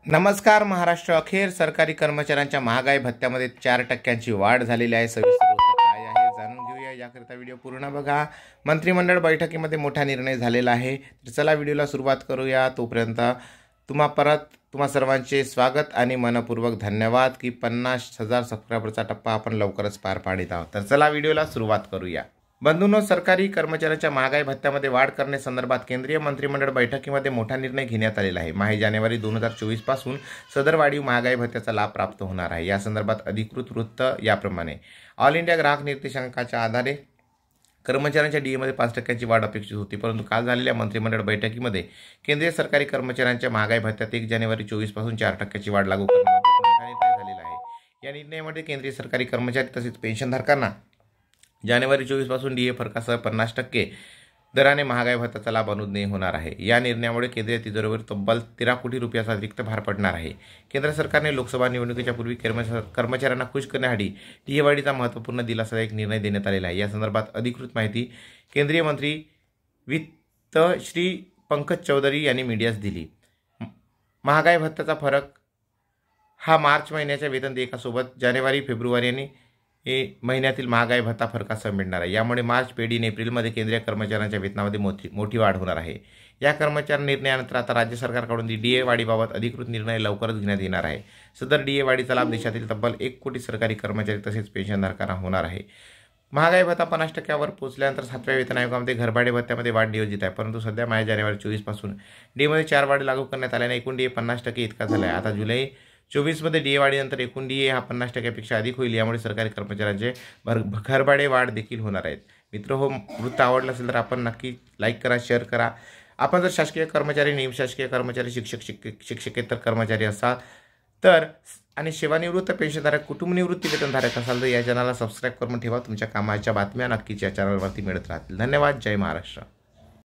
नमस्कार महाराष्ट्र. अखेर सरकारी कर्मचाऱ्यांच्या महागाई भत्त्यामध्ये 4% वाढ झालेली आहे. सविस्तर वृत्त काय आहे जाणून घेऊया. याकरिता व्हिडिओ पूर्ण बघा. मंत्रिमंडळ बैठकीमध्ये मोठा निर्णय झालेला आहे. तर चला व्हिडिओला सुरुवात करूया. तोपर्यंत तुम्हा सर्वांचे स्वागत आणि मनपूर्वक धन्यवाद की 50,000 सबस्क्रायबरचा टप्पा आपण लवकरच पार पाडित आहोत. तर चला व्हिडिओला सुरुवात करूया. बंधूंनो, सरकारी कर्मचाऱ्यांच्या महागाई भत्त्यामध्ये वाढ करण्यासंदर्भात केंद्रीय मंत्रिमंडळ बैठकीमध्ये मोठा निर्णय घेण्यात आलेला आहे. जानेवारी 2024 पासून सदर वाढीव महागाई भत्त्याचा लाभ प्राप्त होणार आहे. या संदर्भात अधिकृत वृत्त याप्रमाणे. ऑल इंडिया ग्राहक निर्देशांकाच्या आधारे कर्मचाऱ्यांच्या डीएमध्ये 5% वाढ अपेक्षित होती, परंतु काल झालेल्या मंत्रिमंडळ बैठकीमध्ये केंद्रीय सरकारी कर्मचाऱ्यांच्या महागाई भत्त्यात 1 जानेवारी 2024 पासून 4% वाढ लागू करण्याबाबत मोठा निर्णय झालेला आहे. या निर्णयामध्ये केंद्रीय सरकारी कर्मचारी तसेच पेन्शनधारकांना जानेवारी 24 पासून डीए फरकासह 50% दराने महागाई भत्त्याचा लाभ अनुज्ञेय होणार आहे. या निर्णयामुळे केंद्रीय तिजोरीवर तब्बल 13 कोटी रुपयाचा अतिरिक्त भार पडणार आहे. केंद्र सरकारने लोकसभा निवडणुकीच्या पूर्वी कर्मचाऱ्यांना खुश करण्यासाठी डीए वाढीचा महत्त्वपूर्ण दिलासा एक निर्णय देण्यात आलेला आहे. या संदर्भात अधिकृत माहिती केंद्रीय मंत्री वित्त श्री पंकज चौधरी यांनी मीडियास दिली. महागाई भत्त्याचा फरक हा मार्च महिन्याच्या वेतन देयकासोबत जानेवारी फेब्रुवारी आणि महिन्यातील महागाई भत्ता फरकासह मिळणार आहे. यामुळे मार्च, पेडी आणि एप्रिलमध्ये केंद्रीय कर्मचाऱ्यांच्या वेतनामध्ये मोठी वाढ होणार आहे. या कर्मचारी निर्णयानंतर आता राज्य सरकारकडून डीए वाढीबाबत अधिकृत निर्णय लवकरच घेण्यात येणार आहे. सदर डीए वाढीचा लाभ देशातील तब्बल 1 कोटी सरकारी कर्मचारी तसेच पेन्शनधारकांना होणार आहे. महागाई भत्ता 50%वर पोहोचल्यानंतर 7व्या वेतन आयोगामध्ये घरभाडे भत्त्यामध्ये वाढ नियोजित आहे, परंतु सध्या जानेवारी 24 पासून डीएमध्ये 4 वाढ लागू करण्यात आल्याने एकूण डीए 50% इतका झाला आहे. आता जुलै 24मध्ये डीए वाढीनंतर एकूण डीए हा 50%पेक्षा अधिक होईल. यामुळे सरकारी कर्मचाऱ्यांचे घरभाडे वाढ देखील होणार आहेत. मित्र हो, वृत्त आवडलं असेल तर आपण नक्की लाईक करा, शेअर करा. आपण जर शासकीय कर्मचारी, निमशासकीय कर्मचारी, शिक्षकेतर कर्मचारी असाल तर आणि सेवानिवृत्त पेन्शनधारक, कुटुंब निवृत्ती वेतनधारक असाल तर या चॅनलला सबस्क्राईब करून ठेवा. तुमच्या कामाच्या बातम्या नक्कीच या चॅनलवरती मिळत राहतील. धन्यवाद. जय महाराष्ट्र.